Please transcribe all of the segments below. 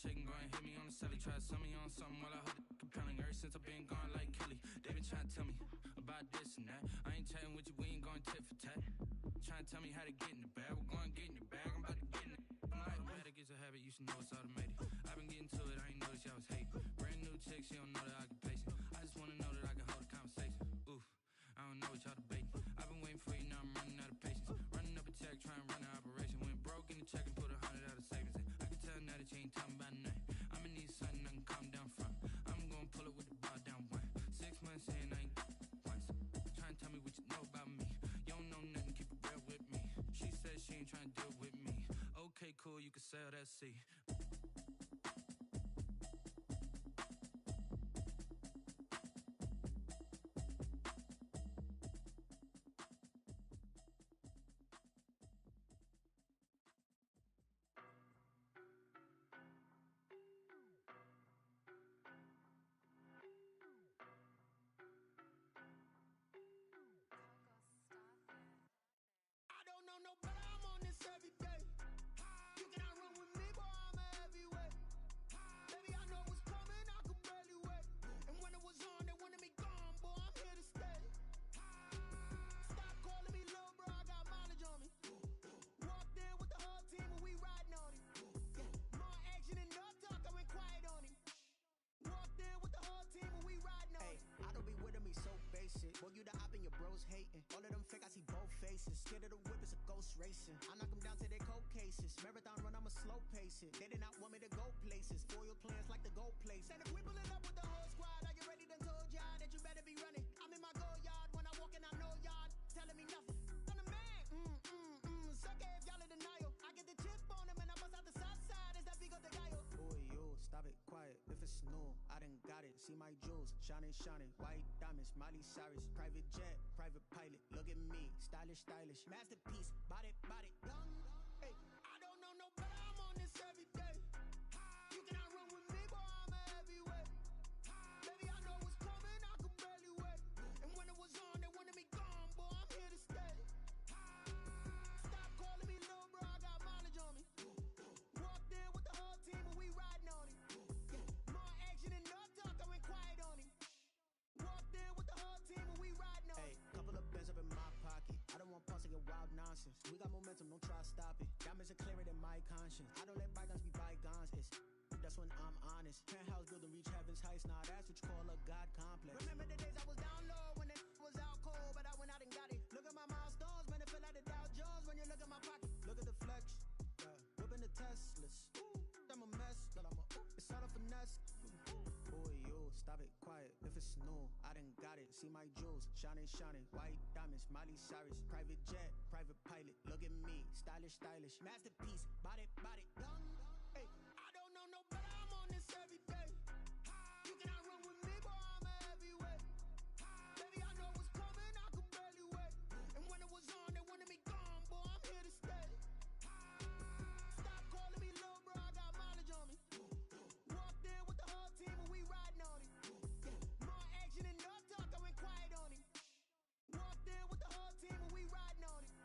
shaking, go and hit me on the celly. Try to sell me on something while I hold it compelling. Ever since I've been gone like Kelly, they been trying to tell me about this and that. I ain't chatting with you, we ain't going tit for tat. Trying to tell me how to get in the bag. We're going to get in the bag, I'm about to get in it. I'm like, automatic is a habit, you should know it's automated. I've been getting to it, I ain't noticed y'all was hating. Brand new chick, she don't know that I can pace it. I just wanna know that I can hold a conversation. Oof, I don't know what y'all debating. I've been waiting for you, now I'm running out of patience. Running up a check, trying to run an operation. Went broke in the check and put 100 out of savings in. I can tell now that you ain't talking about nothing. I'ma need something I can calm down from. I'm gonna pull it with the bar down one. 6 months in, I ain't once. Trying to tell me what you know about me. You don't know nothing, keep it real with me. She said she ain't trying to deal with me. Okay, cool, you can sell that seat. I don't know no better, I'm on this every day. You cannot run with me, boy, I'm a heavyweight. Baby, I know what's coming, I could barely wait. And when it was on, they wanted me gone, boy, I'm here to stay. Stop calling me little bro, I got mileage on me. Walked in with the whole team and we riding on him. More action and no talk, I went quiet on him. Walked in with the whole team and we riding on him. I don't be with me so basic. Boy, you the op and your bros hating. All of them fake, I see both faces. Scared of the whip, it's a ghost racing. I knock them down to their cold cases. Marathon run, I'ma slow pace it. They did not want me to go places. Foil plans like the gold place. Said if we pulling up with the whole squad, are you ready? Done told y'all that you better be running. I'm in my go yard when I walk in, I know y'all telling me nothing. I'm the man, suck it if y'all in denial. I get the chip on them and I bust out the south side. Is that big of the guy? Boy, yo, stop it, quiet. If it's new, I done got it. See my jewels, shining, shining. White diamonds, Miley Cyrus. Private jet, private pilot. Look at me, stylish, stylish. Masterpiece, body, young. Hey, I don't know no better, I'm on this every day. You cannot run with me, boy, I'm a heavyweight. Baby, I know what's coming, I could barely wait. And when it was on, they wanted me gone, boy, I'm here to stay. Stop calling me little bro, I got mileage on me. Walked in with the whole team and we riding on him. More action and no talk, I went quiet on him. Walked in with the whole team and we riding on him. Couple of bins up in my pocket. I don't want pulse to get wild nonsense. We got momentum, don't try to stop it. Diamonds are clearer than my conscience. I don't let bygones be bygones. That's when I'm honest. Penthouse building reach heaven's heights. Nah, that's what you call a God complex. Remember the days I was down low when it was out cold, but I went out and got it. Look at my milestones, man, it feel like the Dow Jones when you look at my pocket. Look at the flex. Whipping the Teslas. I'm a mess, but it's all a finesse. Boy, yo, stop it, quiet. If it's new, I done got it. See my jewels, shining, shining. White diamonds, Miley Cyrus. Private jet, private pilot. Look at me, stylish, stylish. Masterpiece, body, young. Hey, I don't know no better, I'm on this every day. You cannot run with me, boy, I'm a heavyweight. Baby, I know what's coming, I could barely wait. And when it was on, they wanted me gone, boy, I'm here to stay. Stop calling me little bro, I got mileage on me. Walked in with the whole team and we riding on him. More action and no talk, I went quiet on him. Walked in with the whole team and we riding on him.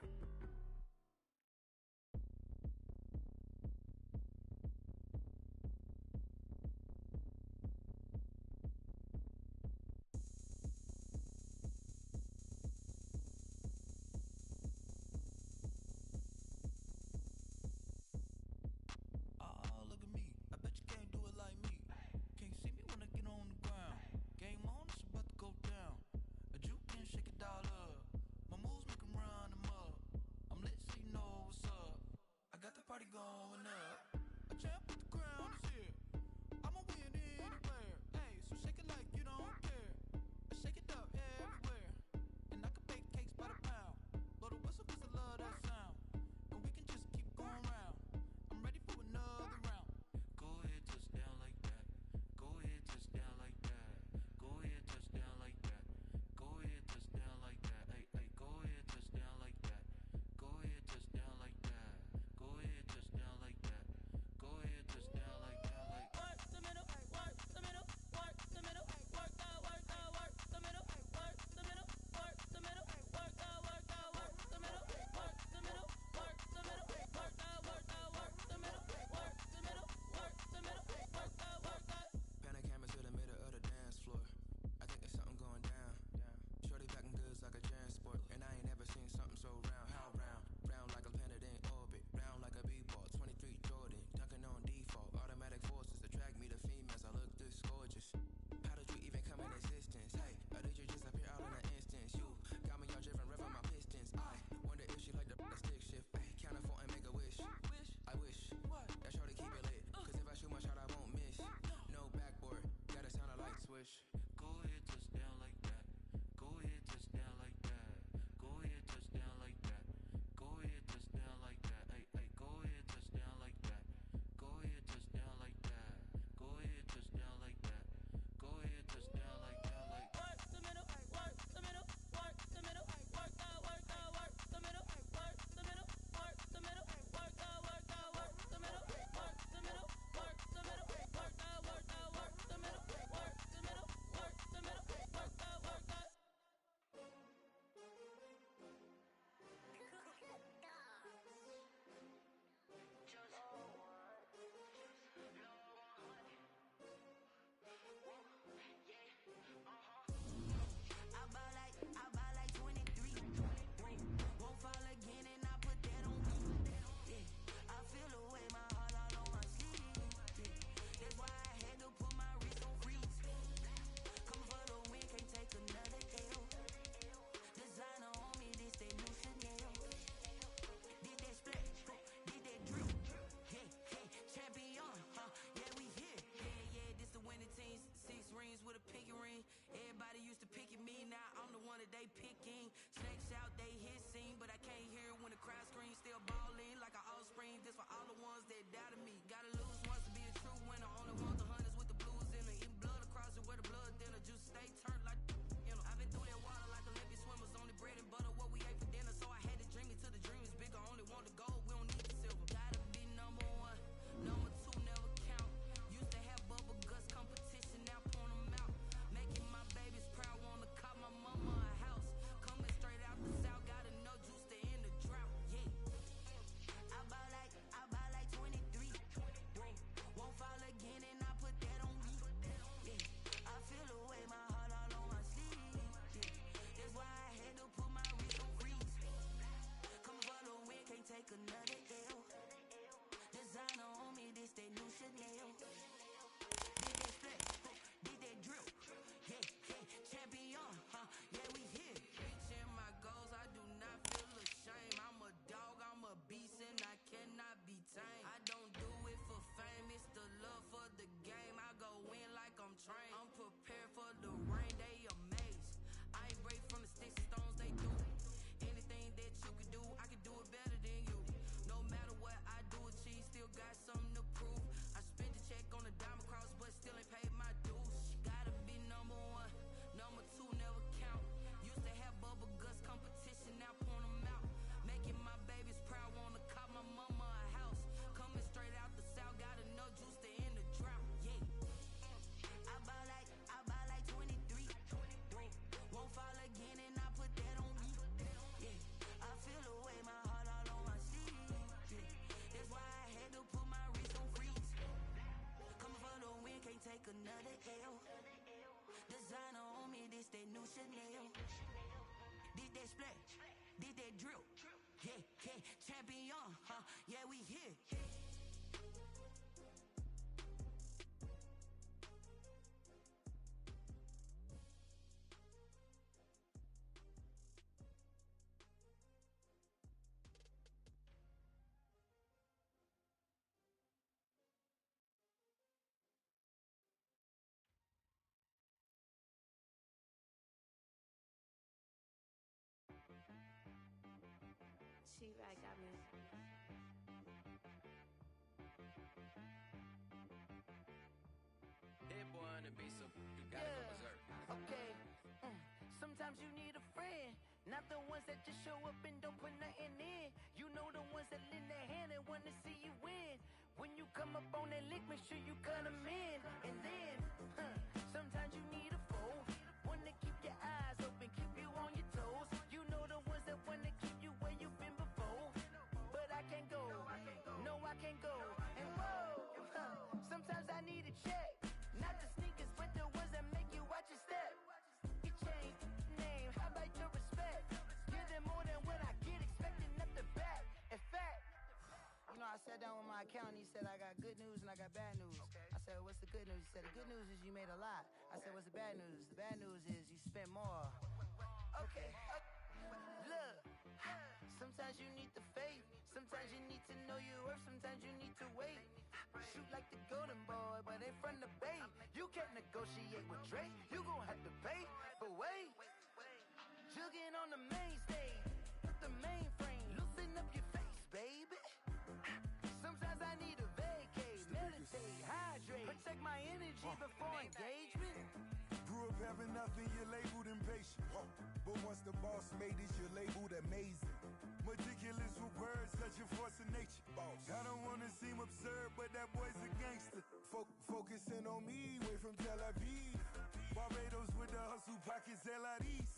that splat, did that drill. Yeah, yeah, champion, huh? Yeah, we here. She got me. Hit boy on the beat, so you gotta go berserk. Okay. Sometimes you need a friend, not the ones that just show up and don't put nothing in. You know the ones that lend their hand and wanna see you win. When you come up on that lick, make sure you cut them in. And then, sometimes you need a foe, one to keep your eyes open, keep you on your toes. You know the ones that wanna keep you where you've been before. But I can't go, no I can't go. And whoa, sometimes I need a check, not the sneakers, but the ones that make you watch your step. Your chain, name, how about your respect? Give them more than what I get, expecting nothing back. In fact, you know, I sat down with my accountant, he said I got good news and I got bad news. I said, what's the good news? He said, the good news is you made a lot. I said, what's the bad news? The bad news is you spent more. Okay, look, sometimes you need the faith, sometimes you need to know your worth, sometimes you need to wait. Shoot like the golden boy, but ain't from the bay. You can't negotiate with Drake, you gon' have to pay. But wait, jugging on the main stage, with the mainframe, loosen up your face, baby. Sometimes I need a vacate, meditate, hydrate, protect my energy before engagement. Grew up having nothing, you're labeled impatient. But once the boss made it, you're labeled amazing. Meticulous with words, such a force of nature. I don't wanna seem absurd, but that boy's a gangster. Focusing on me, way from Tel Aviv. Barbados with the hustle pockets, LIDs.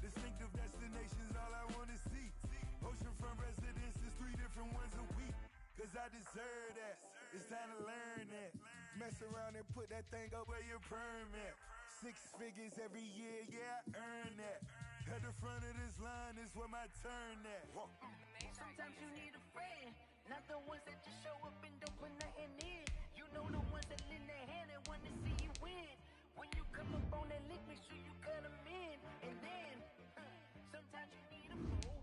Distinctive destinations, all I wanna see. Oceanfront residences, 3 different ones a week. Cause I deserve that, it's time to learn that. Mess around and put that thing up where your perm at. 6 figures every year, yeah, I earn that. At the front of this line is where my turn at. Sometimes you need a friend, not the ones that just show up and don't put nothing in. You know the ones that lend their hand and want to see you win. When you come up on that lick, make sure you cut them in. And then, sometimes you need a fool.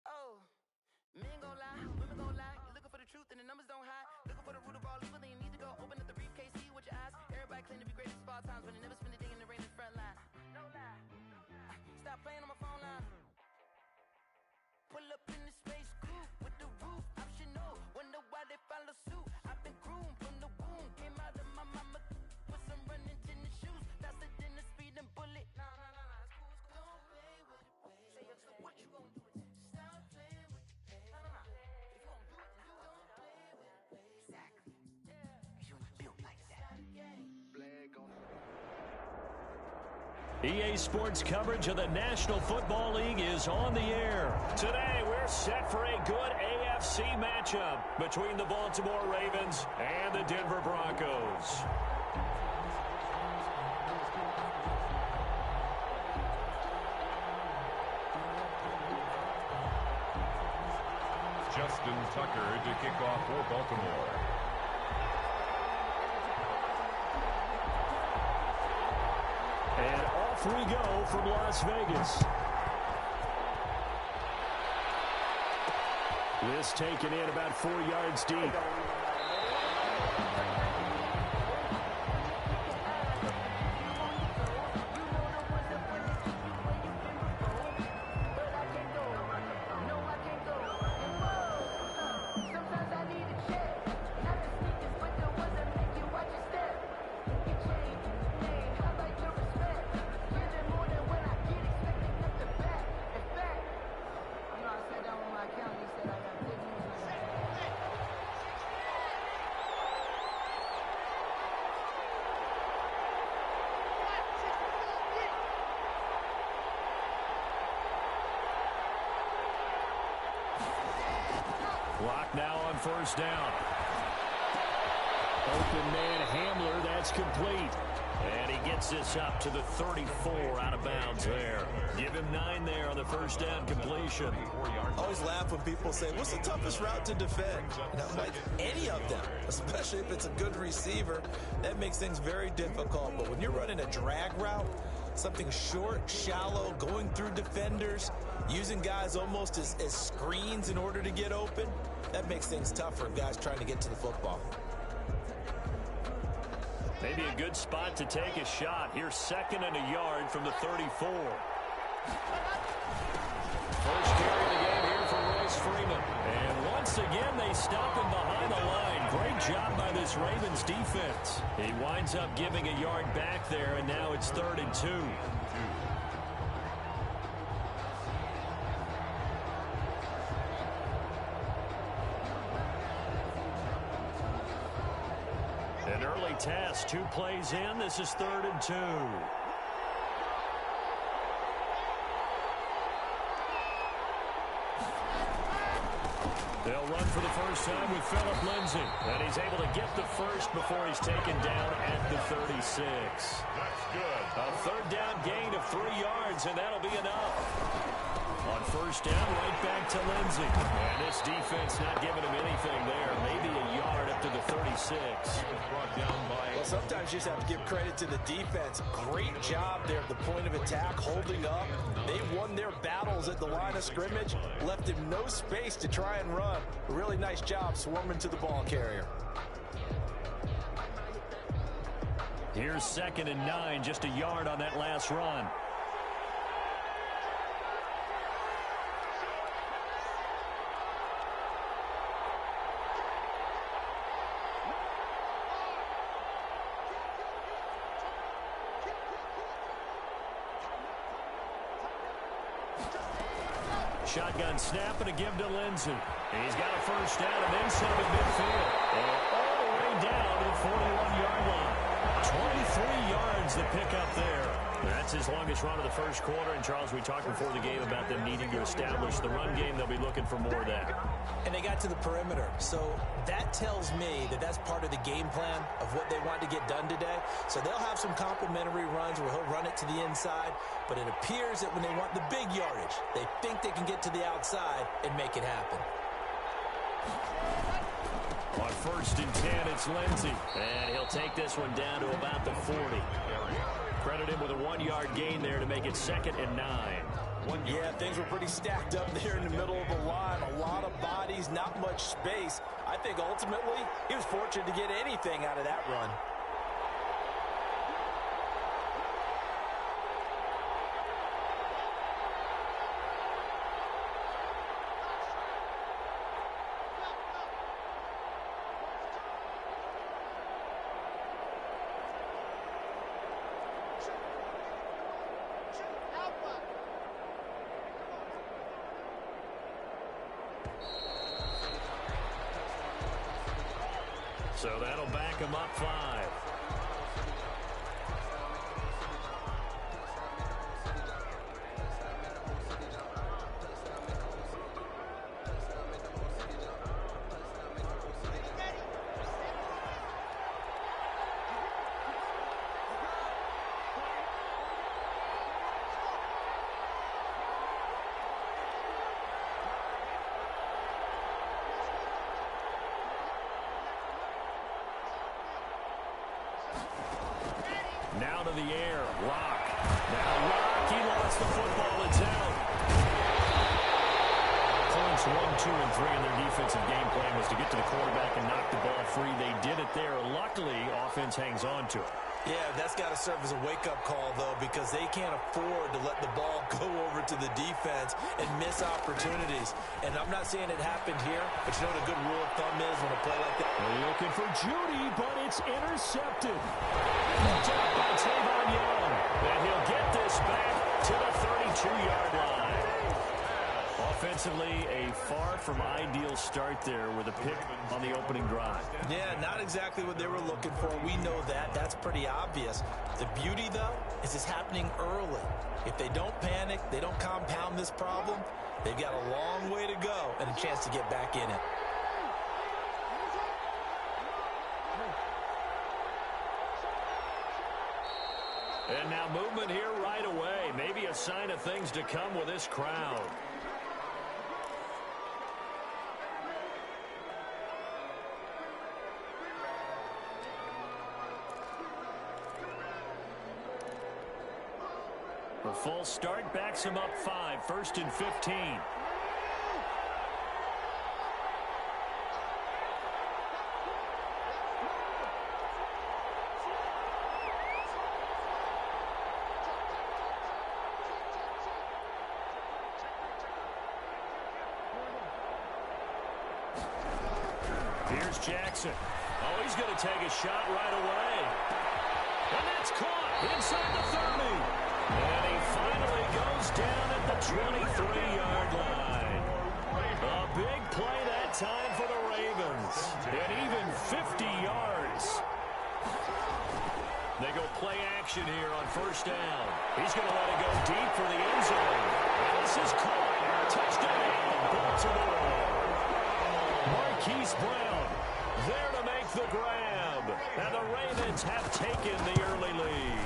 Oh, men gon' lie, women gon' lie. You're looking for the truth and the numbers don't hide. Looking for the root of all evil, then you need to go open up the briefcase, see with your eyes. Everybody claim to be greatest of all times, but they never spend a day in the rain in the front line. No lie. Stop playing on my phone line. Pull up in the space coupe with the roof optional. Wonder why they follow suit. I've been groomed from the womb. Came out of my mama with some running tennis shoes. Faster than a speeding bullet. Nah, it's cool. Don't play with it, baby. Say so what you gon' do with it? Stop playing with it, baby. Nah. If you gon' do it, then don't play with it, baby. Exactly. Yeah. You built like that. Flag on EA Sports coverage of the National Football League is on the air. Today, we're set for a good AFC matchup between the Baltimore Ravens and the Denver Broncos. Justin Tucker to kick off for Baltimore. And off we go from Las Vegas. This taken in about 4 yards deep. Clock now on first down. Open man Hamler, that's complete. And he gets this up to the 34 out of bounds there. Give him 9 there on the first down completion. I always laugh when people say, what's the toughest route to defend? And I'm like, any of them, especially if it's a good receiver. That makes things very difficult. But when you're running a drag route, something short, shallow, going through defenders, using guys almost as screens in order to get open, that makes things tough for guys trying to get to the football. Maybe a good spot to take a shot. Here's 2nd and a yard from the 34. First carry of the game here for Royce Freeman. And once again, they stop him behind the line. Great job by this Ravens defense. He winds up giving a yard back there, and now it's 3rd and 2. An early test, 2 plays in. This is 3rd and 2. They'll run for the first time with Phillip Lindsay. And he's able to get the first before he's taken down at the 36. That's good. A 3rd down gain of 3 yards, and that'll be enough. On first down, right back to Lindsay. And this defense not giving him anything there. Maybe a yard up to the 36. Brought down by... Well, sometimes you just have to give credit to the defense. Great job there at the point of attack, holding up. They won their battles at the line of scrimmage, left him no space to try and run. A really nice job swarming to the ball carrier. Here's 2nd and 9, just a yard on that last run. Shotgun snap and a give to Lindsay. He's got a first down and then some at midfield. And all the way down to the 41-yard line. 23 yards the pickup there. That's his longest run of the first quarter. And, Charles, we talked before the game about them needing to establish the run game. They'll be looking for more of that. And they got to the perimeter. So that tells me that that's part of the game plan of what they want to get done today. So they'll have some complimentary runs where he'll run it to the inside. But it appears that when they want the big yardage, they think they can get to the outside and make it happen. On 1st and 10, it's Lindsay. And he'll take this one down to about the 40. Credit him with a 1-yard gain there to make it 2nd and 9. Yeah, things were pretty stacked up there in the middle of the line. A lot of bodies, not much space. I think ultimately he was fortunate to get anything out of that run. So that'll back him up 5. Now to the air. Rock. Now Rock. He lost the football. It's out. Points 1, 2, and 3 in their defensive game plan was to get to the quarterback and knock the ball free. They did it there. Luckily, offense hangs on to it. Yeah, that's got to serve as a wake-up call, though, because they can't afford to let the ball go over to the defense and miss opportunities. And I'm not saying it happened here, but you know what a good rule of thumb is when a play like that? They're looking for Judy, but it's intercepted. Picked up by Tavon Young. And he'll get this back to the 32-yard line. Offensively, a far from ideal start there with a pick on the opening drive. Yeah, not exactly what they were looking for. We know that. That's pretty obvious. The beauty, though, is it's happening early. If they don't panic, they don't compound this problem, they've got a long way to go and a chance to get back in it. And now movement here right away. Maybe a sign of things to come with this crowd. A full start backs him up 5, 1st and 15. Here's Jackson. Oh, he's going to take a shot right away. And that's caught inside the 30. And he finally goes down at the 23-yard line. A big play that time for the Ravens. And even 50 yards. They go play action here on 1st down. He's going to let it go deep for the end zone. And this is caught. Touchdown, Baltimore. Marquise Brown there to make the grab. And the Ravens have taken the early lead.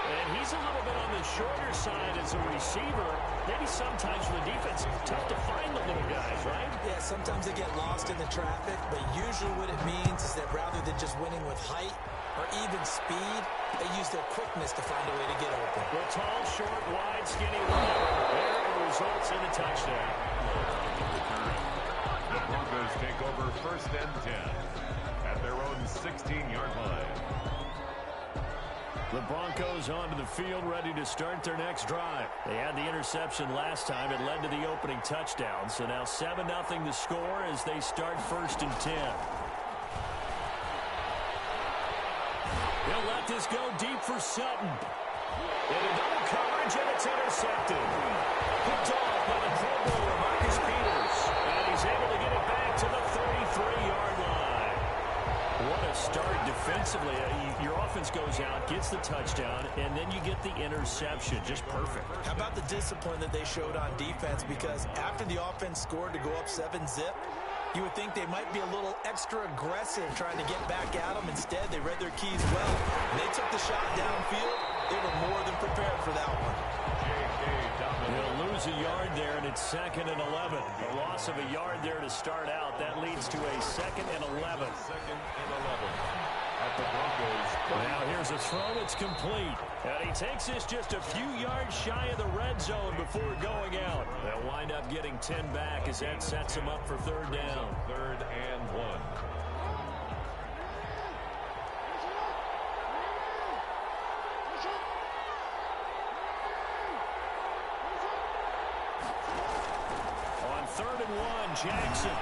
And he's a little bit on the shorter side as a receiver. Maybe sometimes for the defense, tough to find the little guys, right? Yeah, sometimes they get lost in the traffic, but usually what it means is that rather than just winning with height or even speed, they use their quickness to find a way to get open. The tall, short, wide, skinny runner. There it results in a touchdown. The Broncos take over 1st and 10 at their own 16-yard line. The Broncos onto the field, ready to start their next drive. They had the interception last time. It led to the opening touchdown. So now 7-0 the score as they start 1st and 10. They'll let this go deep for Sutton. Into double coverage, and it's intercepted. Picked off by the Pro Bowler, Marcus Peters. And he's able to get it back to the 33-yard line. What a start defensively. Your offense goes out, gets the touchdown, and then you get the interception. Just perfect. How about the discipline that they showed on defense? Because after the offense scored to go up 7-zip, you would think they might be a little extra aggressive trying to get back at them. Instead, they read their keys well. When they took the shot downfield, they were more than prepared for that one. They'll lose a yard there, and it's 2nd and 11. A loss of a yard there to start out. That leads to a 2nd and 11. 2nd and 11 at the Broncos. Now here's a throw that's complete. And he takes this just a few yards shy of the red zone before going out. They'll wind up getting 10 back as that sets him up for 3rd down. 3rd and 1. On 3rd and 1, Jackson.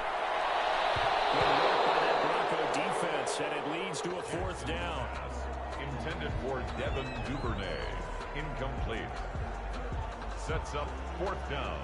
Good work by that Bronco defense, and it leads to a 4th down. Intended for Devin Duvernay. Incomplete. Sets up 4th down.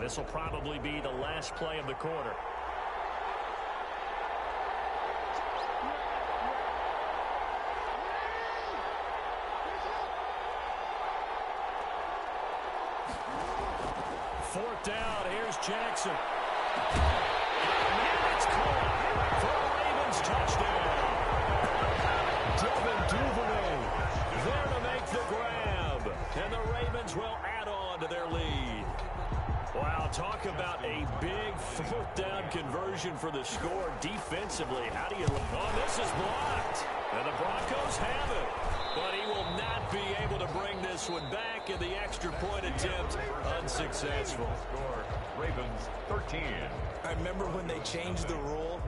This will probably be the last play of the quarter. Fourth down. Here's Jackson. And it's caught for a Ravens touchdown. Devin Duvernay there to make the grab. And the Ravens will add on to their lead. Wow, talk about a big 4th down conversion for the score defensively. How do you... Oh, this is blocked. And the Broncos have it. But he will not be able to bring this one back, and the extra point attempt unsuccessful. Score, Ravens 13. I remember when they changed the rule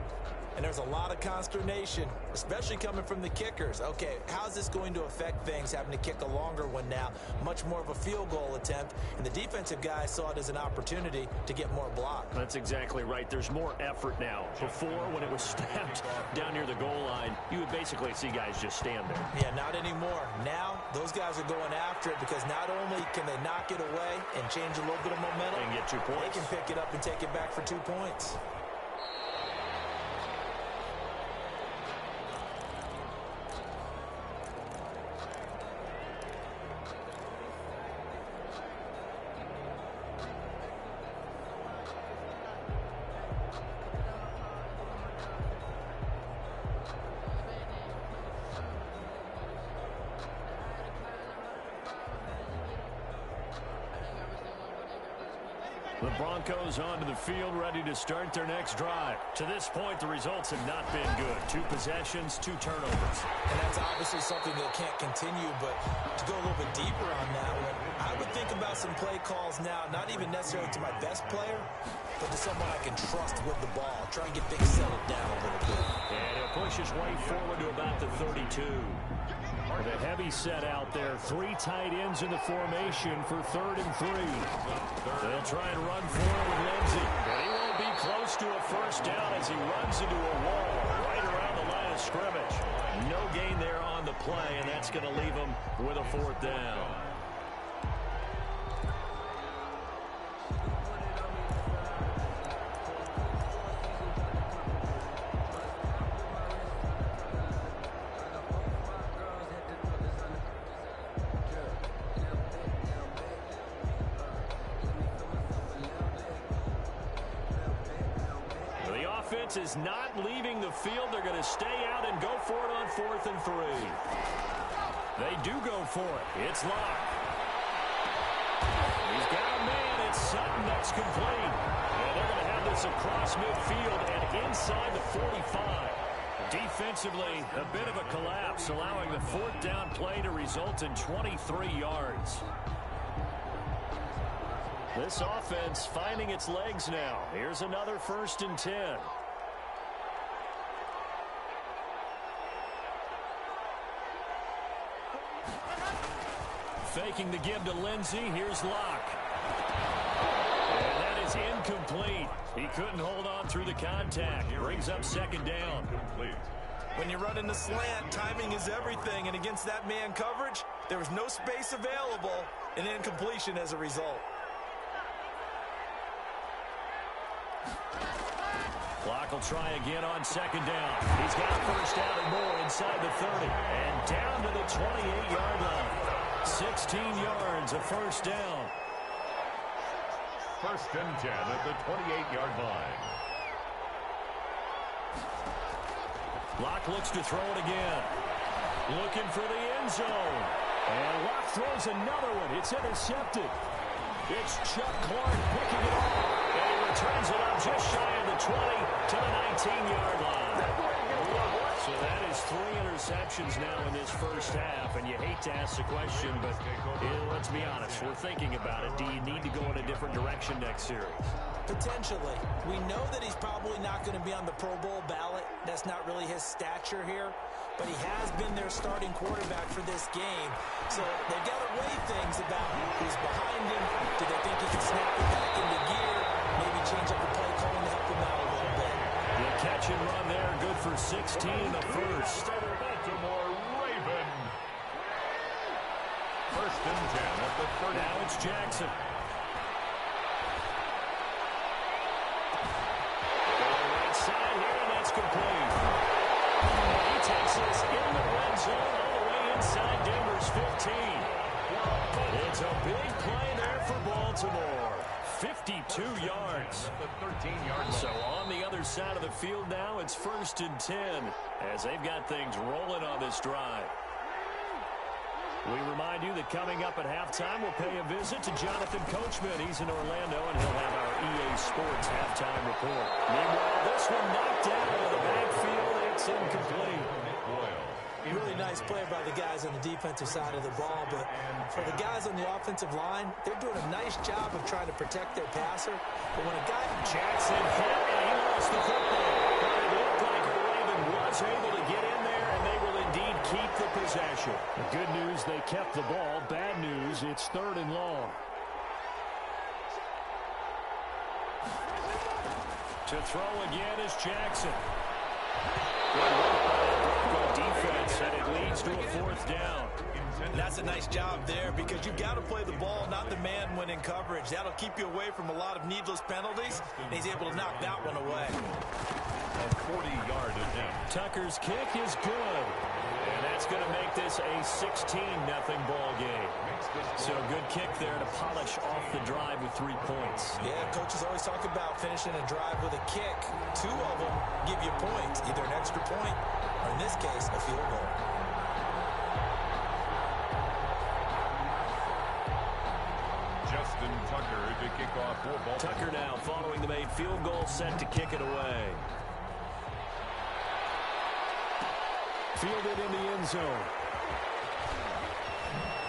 and there's a lot of consternation, especially coming from the kickers. Okay, how's this going to affect things, having to kick a longer one now, much more of a field goal attempt, and the defensive guys saw it as an opportunity to get more block. That's exactly right. There's more effort now. Before, when it was snapped down near the goal line, you would basically see guys just stand there. Yeah, not anymore. Now, those guys are going after it because not only can they knock it away and change a little bit of momentum, and get 2 points. They can pick it up and take it back for 2 points. The Broncos onto the field, ready to start their next drive. To this point, the results have not been good. 2 possessions, 2 turnovers. And that's obviously something that can't continue, but to go a little bit deeper on that one, I would think about some play calls now, not even necessarily to my best player, but to someone I can trust with the ball. Try and get things settled down a little bit. And he'll push his way forward to about the 32. With a heavy set out there, 3 tight ends in the formation for 3rd and 3. They'll try and run for it with Lindsey. But he won't be close to a first down as he runs into a wall right around the line of scrimmage. No gain there on the play, and that's going to leave him with a 4th down. Is not leaving the field. They're going to stay out and go for it on 4th and 3. They do go for it. It's Locke. He's got a man. It's Sutton that's complete. And they're going to have this across midfield and inside the 45. Defensively, a bit of a collapse, allowing the 4th down play to result in 23 yards. This offense finding its legs now. Here's another 1st and 10. Faking the give to Lindsey. Here's Locke. And that is incomplete. He couldn't hold on through the contact. Brings up 2nd down. When you're running the slant, timing is everything. And against that man coverage, there was no space available. An incompletion as a result. Clock will try again on 2nd down. He's got 1st down and more inside the 30. And down to the 28-yard line. 16 yards, a 1st down. 1st and 10 at the 28-yard line. Locke looks to throw it again. Looking for the end zone. And Locke throws another one. It's intercepted. It's Chuck Clark picking it up. And he returns it up just shy of the 20 to the 19-yard line. So that is 3 interceptions now in this 1st half. And you hate to ask the question, but let's be honest. We're thinking about it. Do you need to go in a different direction next series? Potentially. We know that he's probably not going to be on the Pro Bowl ballot. That's not really his stature here. But he has been their starting quarterback for this game. So they've got to weigh things about who's behind him. Do they think he can snap it back into gear? Maybe change up the play calling to help him out a little bit. The catch and run there, good for 16 in the 1st. Baltimore Raven. 1st and 10 at the 30. Now it's Jackson. Right side here, and that's complete. He takes us in the red zone all the way inside Denver's 15. It's a big play there for Baltimore. 52 yards. At the 13-yard line. So on the other side of the field now, it's 1st and 10 as they've got things rolling on this drive. We remind you that coming up at halftime, we'll pay a visit to Jonathan Coachman. He's in Orlando, and he'll have our EA Sports halftime report. Meanwhile, this one knocked down into the backfield. It's incomplete. Really nice play by the guys on the defensive side of the ball, but for the guys on the offensive line, they're doing a nice job of trying to protect their passer. But when a guy... Jackson hit, and he lost the football. But it looked like was able to get in there, and they will indeed keep the possession. The good news, they kept the ball. Bad news, it's 3rd and long. To throw again is Jackson. Good work by the Bronco defense, and it leads to a 4th down. And that's a nice job there because you've got to play the ball, not the man when in coverage. That'll keep you away from a lot of needless penalties, and he's able to knock that one away. A 40-yard attempt. Tucker's kick is good. And that's going to make this a 16-0 ball game. So good kick there to polish off the drive with 3 points. Yeah, coaches always talk about finishing a drive with a kick. 2 of them give you points, either an extra point or, in this case, a field goal. Justin Tucker to kick off for Baltimore. Tucker now following the made field goal, set to kick it away. Fielded in the end zone.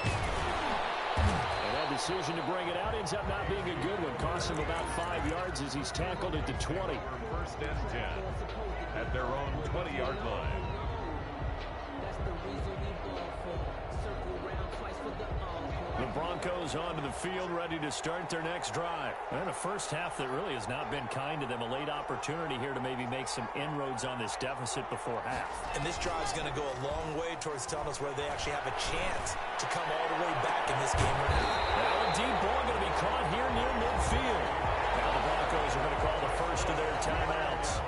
And that decision to bring it out ends up not being a good one. Costs him about 5 yards as he's tackled at the 20. 1st and 10 at their own 20-yard line. The Broncos onto the field, ready to start their next drive. And a first half that really has not been kind to them. A late opportunity here to maybe make some inroads on this deficit before half. And this drive's going to go a long way towards telling us whether they actually have a chance to come all the way back in this game or not. Now a deep ball going to be caught here near midfield. Now the Broncos are going to call the first of their timeouts,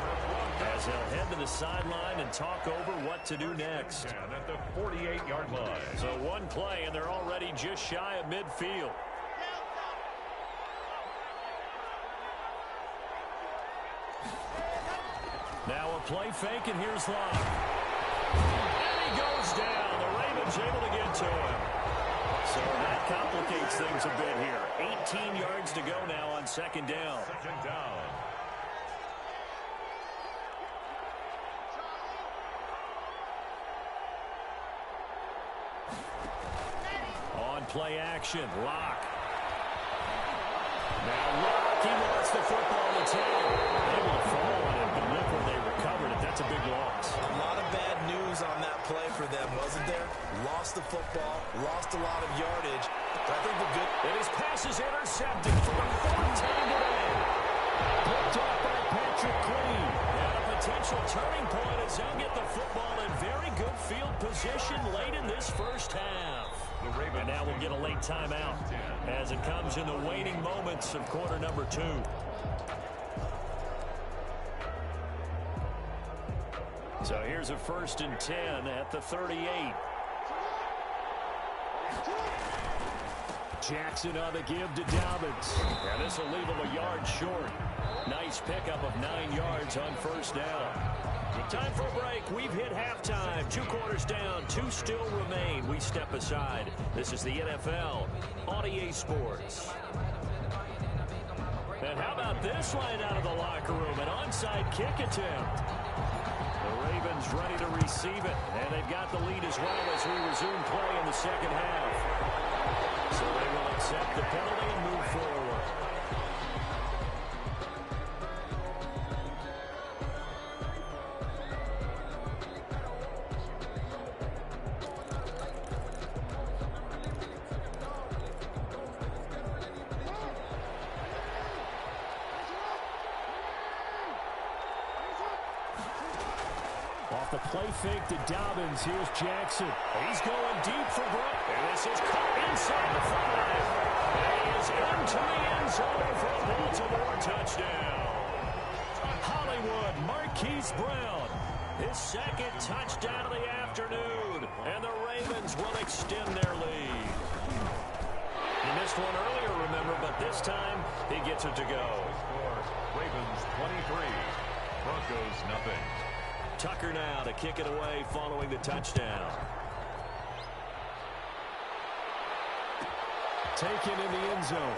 as they'll head to the sideline and talk over what to do next. And at the 48-yard line. So one play, and they're already just shy of midfield. Now a play fake, and here's Locke. And he goes down. The Ravens able to get to him. So that complicates things a bit here. 18 yards to go now on 2nd down. 2nd down. Play action. Locke. Now Locke, he wants the football to take. Able to fall on it, but look where they recovered it. That's a big loss. A lot of bad news on that play for them, wasn't there? Lost the football, lost a lot of yardage. But I think the good... And his pass is intercepted for a 14 today. Picked up by Patrick Queen. And a potential turning point as they'll get the football in very good field position late in this first half. And now we'll get a late timeout as it comes in the waning moments of quarter number 2. So here's a 1st and 10 at the 38. Jackson on the give to Dobbins. And this will leave him a yard short. Nice pickup of 9 yards on 1st down. Time for a break. We've hit halftime. 2 quarters down. 2 still remain. We step aside. This is the NFL on EA Sports. And how about this line out of the locker room? An onside kick attempt. The Ravens ready to receive it. And they've got the lead as well as we resume play in the 2nd half. So they will accept the penalty and move forward. The play fake to Dobbins. Here's Jackson. He's going deep for Brock. And this is caught inside the 5. And he is into the end zone for a Baltimore touchdown. Hollywood Marquise Brown, his 2nd touchdown of the afternoon. And the Ravens will extend their lead. He missed one earlier, remember, but this time he gets it to go. Ravens 23, Broncos nothing. Tucker now to kick it away following the touchdown. Taken in the end zone.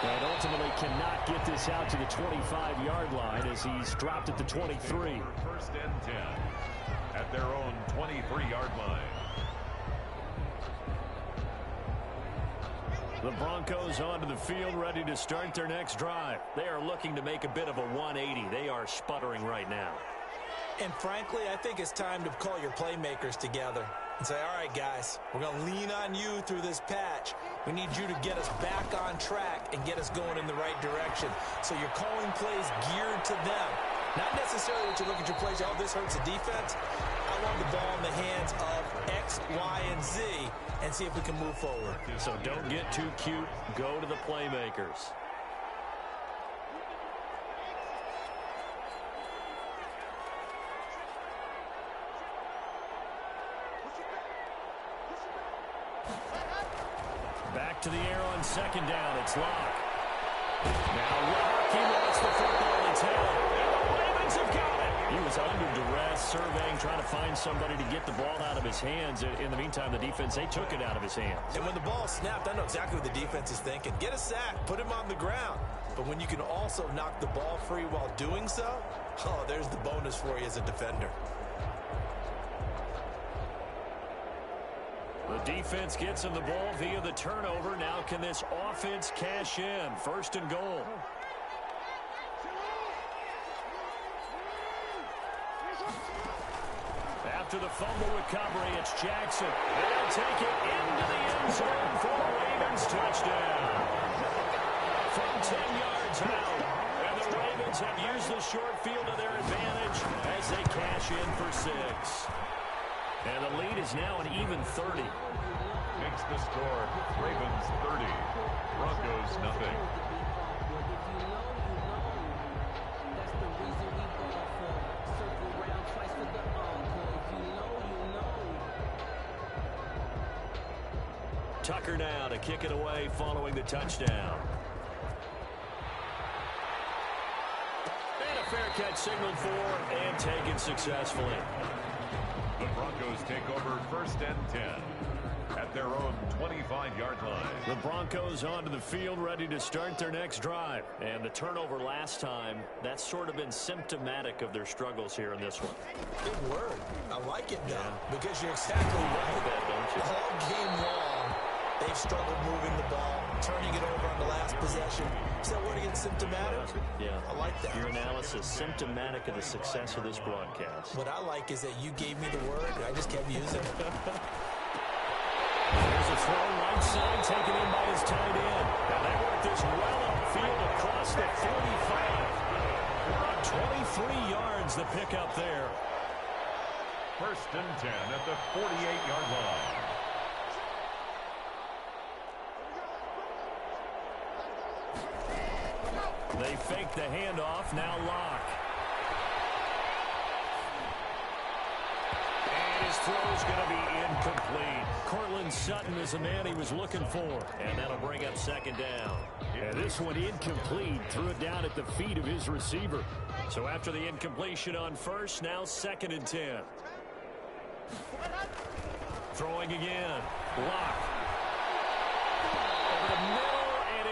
And ultimately cannot get this out to the 25-yard line as he's dropped at the 23. 1st and 10 at their own 23-yard line. The Broncos onto the field, ready to start their next drive. They are looking to make a bit of a 180. They are sputtering right now. And frankly, I think it's time to call your playmakers together and say, all right, guys, we're going to lean on you through this patch. We need you to get us back on track and get us going in the right direction. So you're calling plays geared to them. Not necessarily that you look at your plays, oh, this hurts the defense. I want the ball in the hands of X, Y, and Z and see if we can move forward. So don't get too cute. Go to the playmakers. Back to the air on second down. It's Locke. Now Locke, he wants the football in 10. And the Ravens have got it. He was under duress, surveying, trying to find somebody to get the ball out of his hands. In the meantime, the defense, they took it out of his hands. And when the ball snapped, I know exactly what the defense is thinking. Get a sack, put him on the ground. But when you can also knock the ball free while doing so, oh, there's the bonus for you as a defender. The defense gets in the ball via the turnover. Now can this offense cash in? First and goal. After the fumble recovery, it's Jackson. They'll take it into the end zone for the Ravens touchdown. From 10 yards out. And the Ravens have used the short field to their advantage as they cash in for 6. And the lead is now an even 30. Makes the score Ravens 30, Broncos nothing. Tucker now to kick it away following the touchdown. And a fair catch signaled for and taken successfully. The Broncos take over first and 10 at their own 25-yard line. The Broncos onto the field, ready to start their next drive. And the turnover last time, that's sort of been symptomatic of their struggles here in this one. Good word. I like it, though, because you're exactly right. Don't you? All game long, they've struggled moving the ball, turning it over on the last possession. Is that word again, symptomatic? Yeah. I like that. Your analysis, symptomatic of the success of this broadcast. What I like is that you gave me the word, and I just kept using it. There's a throw right side, taken in by his tight end. Now they work this well upfield across the 45. 23 yards the pickup there. First and 10 at the 48-yard line. They fake the handoff, now Locke. And his throw's going to be incomplete. Cortland Sutton is the man he was looking for. And that'll bring up second down. And this one incomplete. Threw it down at the feet of his receiver. So after the incompletion on first, now second and 10. Throwing again. Locke. Over the middle.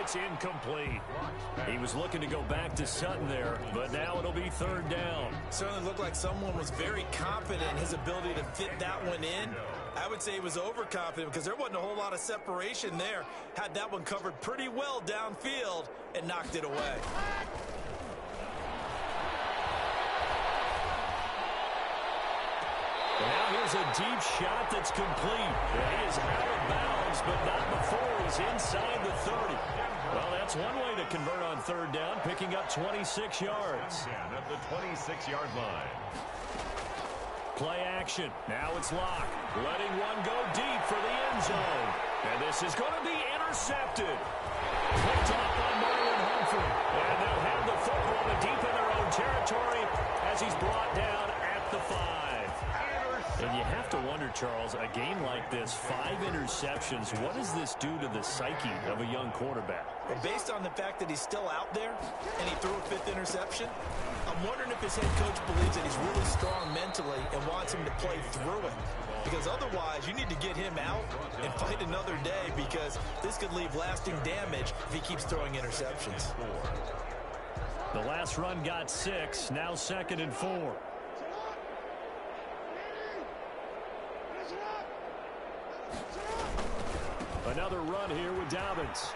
It's incomplete. He was looking to go back to Sutton there, but now it'll be third down. Certainly looked like someone was very confident in his ability to fit that one in. I would say he was overconfident because there wasn't a whole lot of separation there. Had that one covered pretty well downfield and knocked it away. And now here's a deep shot that's complete. He is out of bounds, but not before he's inside the 30. Well, that's one way to convert on third down, picking up 26 yards. At the 26-yard line. Play action. Now it's Locke. Letting one go deep for the end zone. And this is going to be intercepted. Picked off by Marlon Humphrey. And they'll have the football to deep in their own territory as he's brought down at the 5. And you have to wonder, Charles, a game like this, 5 interceptions, what does this do to the psyche of a young quarterback? Well, based on the fact that he's still out there and he threw a 5th interception, I'm wondering if his head coach believes that he's really strong mentally and wants him to play through it. Because otherwise, you need to get him out and fight another day because this could leave lasting damage if he keeps throwing interceptions. The last run got 6, now second and 4. Another run here with Dobbins.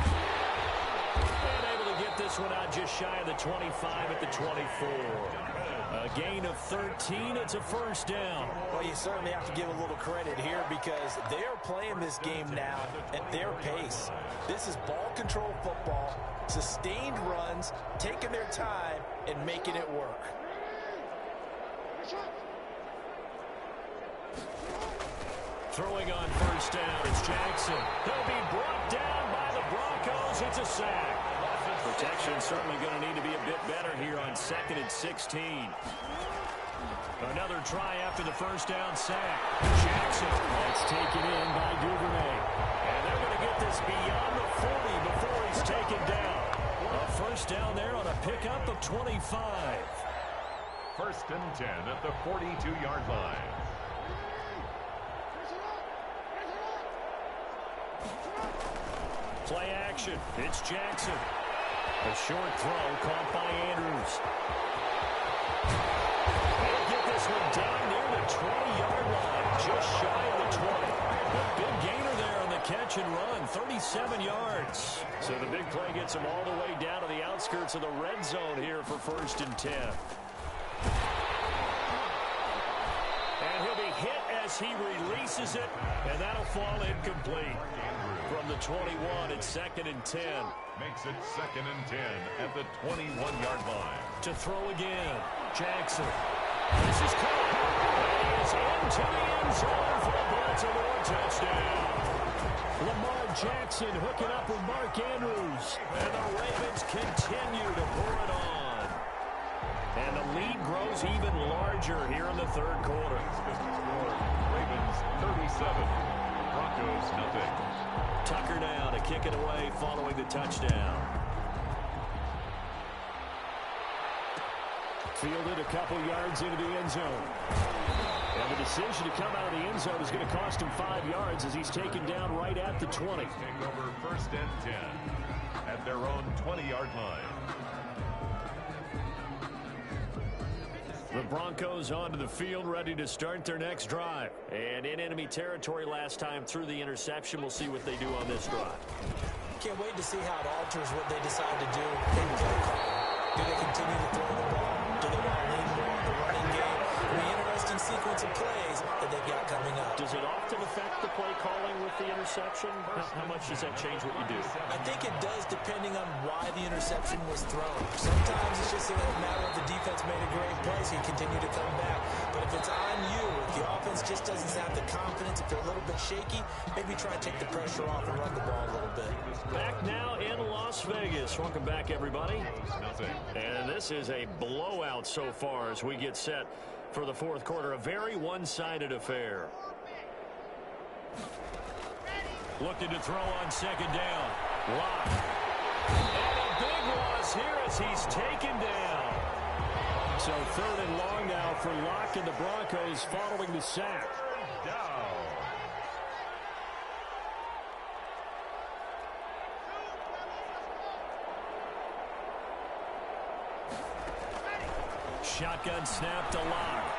And able to get this one out just shy of the 25 at the 24. A gain of 13. It's a first down. Well, you certainly have to give a little credit here because they're playing this game now at their pace. This is ball control football, sustained runs, taking their time, and making it work. Throwing on first down, it's Jackson. He'll be brought down by the Broncos. It's a sack. Protection certainly going to need to be a bit better here on 2nd and 16. Another try after the first down sack. Jackson. That's taken in by Duvernay. And they're going to get this beyond the 40 before he's taken down. A first down there on a pickup of 25. First and 10 at the 42-yard line. Play action. It's Jackson. A short throw caught by Andrews. They'll get this one down near the 20-yard line, just shy of the 20. A big gainer there on the catch and run, 37 yards. So the big play gets him all the way down to the outskirts of the red zone here for first and 10. And he'll be hit as he releases it, and that'll fall incomplete. From the 21, it's 2nd and 10. Makes it 2nd and 10 at the 21-yard line. To throw again, Jackson. This is caught. He is into the end zone for a Baltimore touchdown. Lamar Jackson hooking up with Mark Andrews. And the Ravens continue to pour it on. And the lead grows even larger here in the third quarter. Ravens 37, Broncos nothing. Tucker now to kick it away following the touchdown. Fielded a couple yards into the end zone. And the decision to come out of the end zone is going to cost him 5 yards as he's taken down right at the 20. Take over first and 10 at their own 20-yard line. The Broncos onto the field, ready to start their next drive. And in enemy territory last time through the interception. We'll see what they do on this drive. Can't wait to see how it alters what they decide to do in play calling. Do they continue to throw the ball? Do they want to lean more on the running game? An interesting sequence of plays that they've got coming up. Does it often affect the play calling with the interception? How much does that change what you do? I think it does depending on why the interception was thrown. Sometimes it's just a matter of the defense made a great play, so you continue to come back. But if it's on you, if the offense just doesn't have the confidence, if they're a little bit shaky, maybe try and take the pressure off and run the ball a little bit. Back now in Las Vegas. Welcome back, everybody. And this is a blowout so far as we get set for the fourth quarter. A very one-sided affair. Looking to throw on second down. Lock. And a big loss here as he's taken down. So third and long now for Locke and the Broncos following the sack. Down. Shotgun snap to Locke.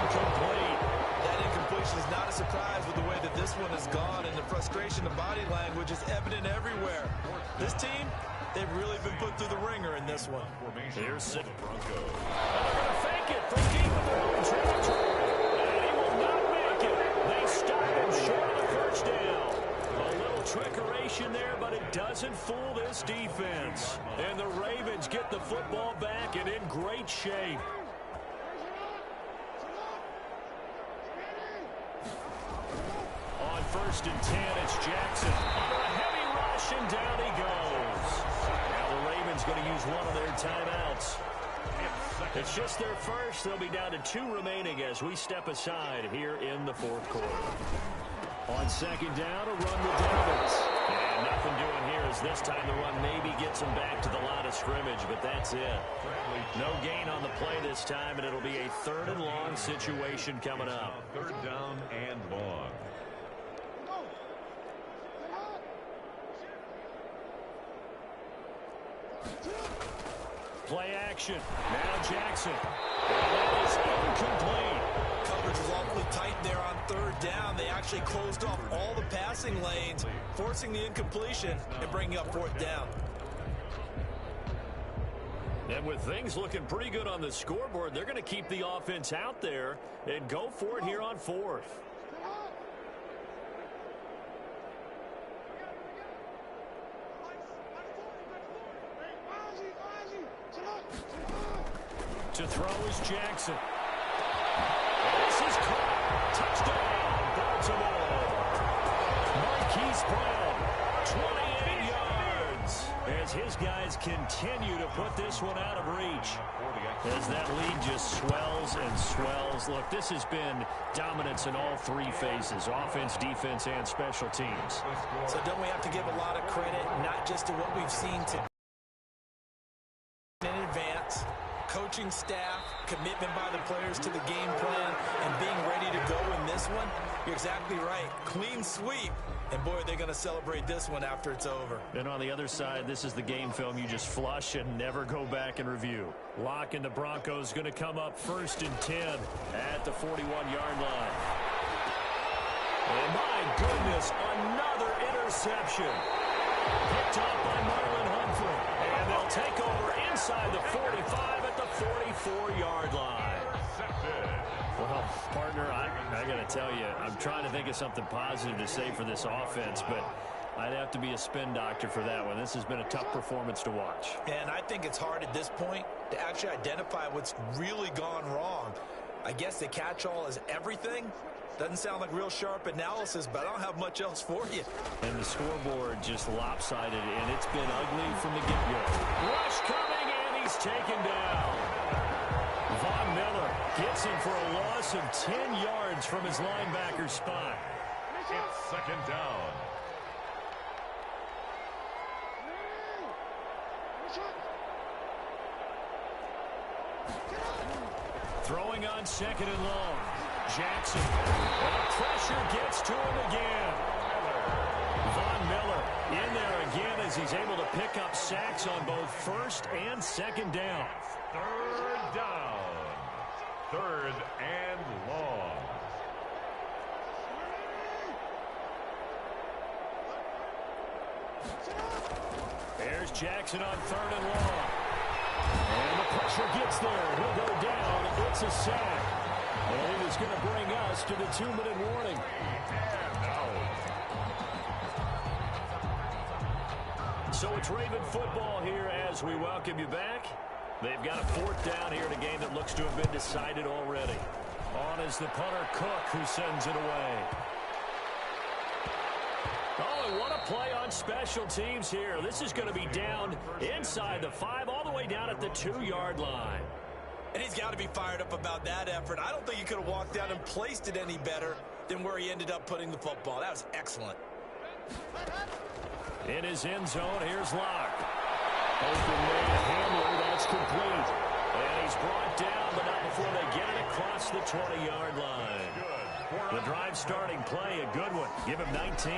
Incomplete. That incompletion is not a surprise with the way that this one has gone, and the frustration of body language is evident everywhere. This team, they've really been put through the ringer in this one. Here's the Broncos. They're going to fake it from deep in their own territory. And he will not make it. They stop him short of the first down. A little trickeration there, but it doesn't fool this defense. And the Ravens get the football back and in great shape. On first and 10, it's Jackson. Under a heavy rush, and down he goes. Now the Ravens going to use one of their timeouts. It's just their first. They'll be down to 2 remaining as we step aside here in the fourth quarter. On second down, a run with Dobbins. And nothing doing here as this time the run maybe gets him back to the line of scrimmage, but that's it. No gain on the play this time, and it'll be a third and long situation coming up. Third down and long. Play action. Now Jackson. And that is incomplete. coverage was awfully tight there on third down. They actually closed off all the passing lanes, forcing the incompletion and bringing up fourth down. And with things looking pretty good on the scoreboard, they're going to keep the offense out there and go for it here on fourth. To throw is Jackson. This is caught. Touchdown, Baltimore. Marquise Brown, 28 yards. As his guys continue to put this one out of reach. As that lead just swells and swells. Look, this has been dominance in all three phases, offense, defense, and special teams. So don't we have to give a lot of credit, not just to what we've seen today in advance, coaching staff, commitment by the players to the game plan, and being ready to go in this one? You're exactly right. Clean sweep. And, boy, they're going to celebrate this one after it's over. And on the other side, this is the game film you just flush and never go back and review. Locke and the Broncos going to come up 1st and 10 at the 41-yard line. And, my goodness, another interception. Picked up by Marlon Humphrey. And they'll take over inside the 45 at the 44-yard line. Well, partner, I got to tell you, I'm trying to think of something positive to say for this offense, but I'd have to be a spin doctor for that one. This has been a tough performance to watch. And I think it's hard at this point to actually identify what's really gone wrong. I guess the catch-all is everything. Doesn't sound like real sharp analysis, but I don't have much else for you. And the scoreboard just lopsided, and it's been ugly from the get-go. Rush coming, and he's taken down. Von Miller gets him for a loss of 10 yards from his linebacker spot. It's 2nd down. Throwing on 2nd and long. Jackson. And pressure gets to him again. Von Miller in there again as he's able to pick up sacks on both 1st and 2nd down. 3rd down. 3rd and long. There's Jackson on 3rd and long. And the pressure gets there. He'll go down. It's a sack. And it is going to bring us to the 2-minute warning. So it's Raven football here as we welcome you back. They've got a 4th down here in a game that looks to have been decided already. On is the punter, Cook, who sends it away. Oh, and what a play on special teams here. This is going to be down inside the 5, all the way down at the 2-yard line. And he's got to be fired up about that effort. I don't think he could have walked down and placed it any better than where he ended up putting the football. That was excellent. In his end zone, here's Locke. Open man, Hamler, that's complete. And he's brought down, but not before they get it across the 20-yard line. The drive starting play, a good one. Give him 19.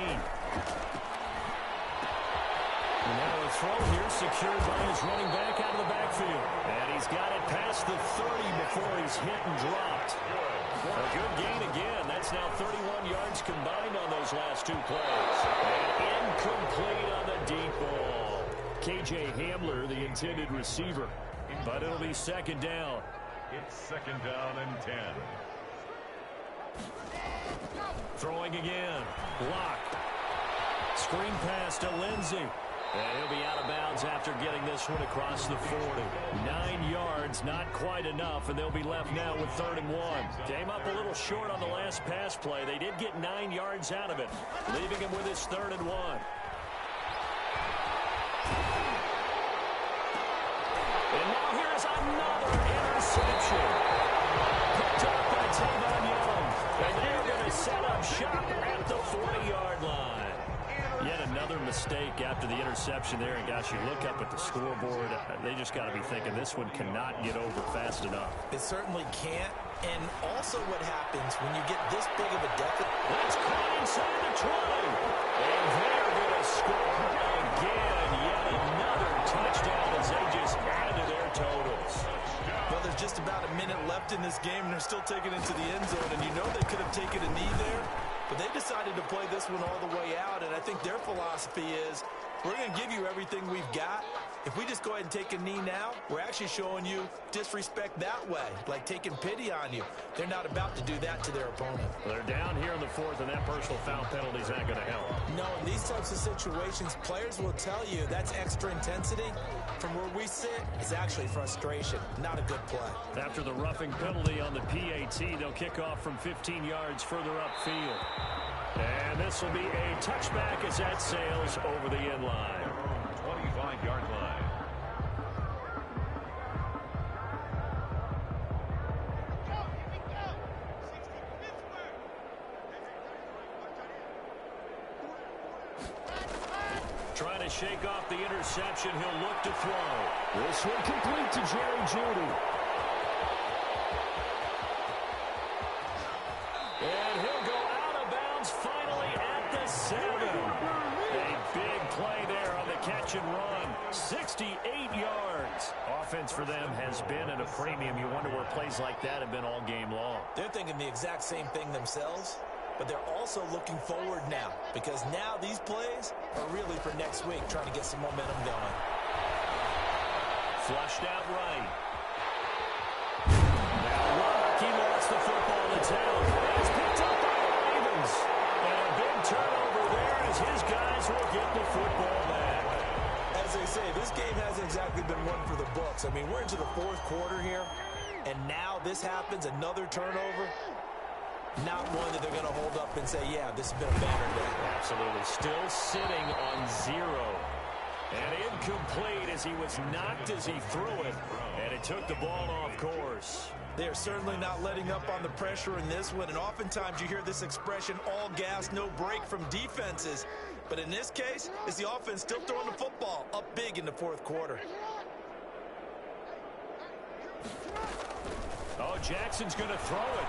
And now a throw here secured by his running back out of the backfield. And he's got it past the 30 before he's hit and dropped. A good gain again. That's now 31 yards combined on those last 2 plays. And incomplete on the deep ball. K.J. Hamler, the intended receiver. But it'll be 2nd down. It's 2nd down and 10. Throwing again. Locke. Screen pass to Lindsey. And he'll be out of bounds after getting this one across the 40. 9 yards, not quite enough, and they'll be left now with 3rd and 1. Came up a little short on the last pass play. They did get 9 yards out of it, leaving him with his 3rd and 1. And now here's another interception. Picked up by Tavon Young. And they're going to set up shop at the 40-yard line. Yet another mistake after the interception there. And, gosh, you look up at the scoreboard. They just got to be thinking this one cannot get over fast enough. It certainly can't. And also what happens when you get this big of a deficit. That's caught inside the 20. And they're going to score again. Yet another touchdown as they just add to their totals. Well, there's just about a minute left in this game, and they're still taking it to the end zone. And you know they could have taken a knee there, but they decided to play this one all the way out. And I think their philosophy is, we're going to give you everything we've got. If we just go ahead and take a knee now, we're actually showing you disrespect that way, like taking pity on you. They're not about to do that to their opponent. Well, they're down here in the fourth, and that personal foul penalty is not going to help. No, in these types of situations, players will tell you that's extra intensity. From where we sit, it's actually frustration, not a good play. After the roughing penalty on the PAT, they'll kick off from 15 yards further upfield. And this will be a touchback as that sails over the end line. 25-yard line. Trying to shake off the interception. He'll look to throw. This one complete to Jerry Jeudy. And he'll go out of bounds finally at the 7. A big play there on the catch and run. 68 yards. Offense for them has been at a premium. You wonder where plays like that have been all game long. They're thinking the exact same thing themselves, but they're also looking forward now, because now these plays are really for next week, trying to get some momentum going. Flushed out right. Now Rocky lost the football to town. It's picked up by the Ravens. And a big turnover there as his guys will get the football back. As they say, this game hasn't exactly been one for the books. I mean, we're into the fourth quarter here, and now this happens, another turnover. Not one that they're going to hold up and say, yeah, this has been a banner day. Absolutely. Still sitting on 0. And incomplete as he was knocked as he threw it. And it took the ball off course. They're certainly not letting up on the pressure in this one. And oftentimes you hear this expression, all gas, no break from defenses. But in this case, it's the offense still throwing the football up big in the fourth quarter. Oh, Jackson's going to throw it.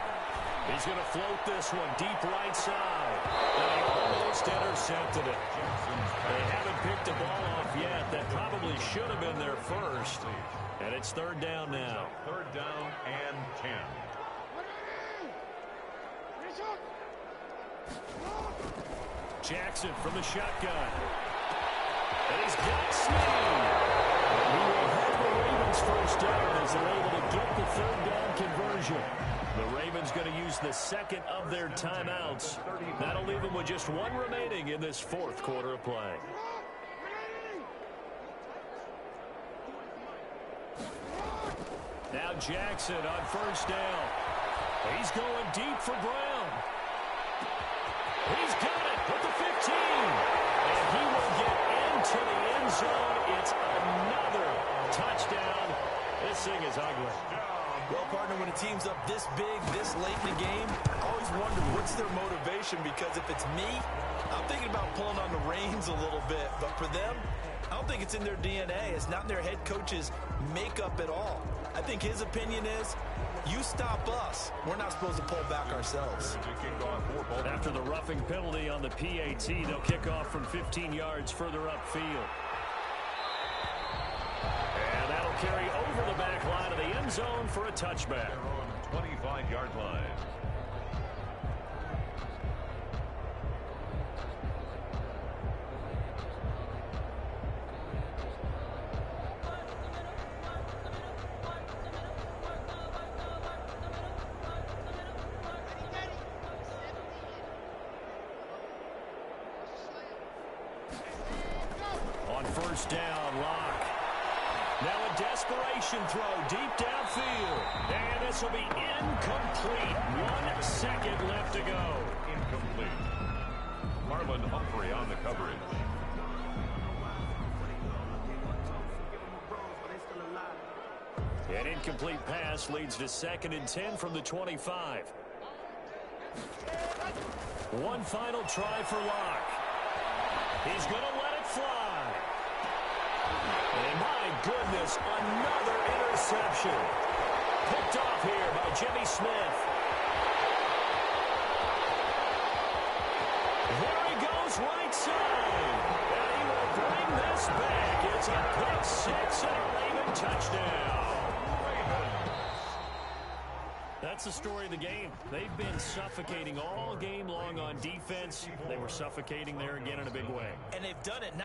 He's going to float this one deep right side. And he almost intercepted it. They haven't picked the ball off yet. That probably should have been their first. And it's third down now. Third down and 10. Jackson from the shotgun. And he's got Snead. He will have the Ravens first down as they're able to get the third down conversion. The Ravens going to use the second of their timeouts. That'll leave them with just one remaining in this fourth quarter of play. Now Jackson on first down. He's going deep for Brown. He's got it with the 15. And he will get into the end zone. It's another touchdown. This thing is ugly. Well, partner, when a team's up this big, this late in the game, I always wonder what's their motivation, because if it's me, I'm thinking about pulling on the reins a little bit. But for them, I don't think it's in their DNA. It's not in their head coach's makeup at all. I think his opinion is, you stop us. We're not supposed to pull back ourselves. After the roughing penalty on the PAT, they'll kick off from 15 yards further upfield. And that'll carry over the back line of the end zone for a touchback. 25-yard line. On first down, Locke. Now a desperation throw deep downfield. And this will be incomplete. 1 second left to go. Incomplete. Marlon Humphrey on the coverage. An incomplete pass leads to 2nd and 10 from the 25. One final try for Locke. He's going to let it fly. And my goodness, another interception. Picked off here by Jimmy Smith. There he goes right side. And he will bring this back. It's a pick 6 and a Raven touchdown. that's the story of the game. They've been suffocating all game long on defense. They were suffocating there again in a big way. And they've done it now.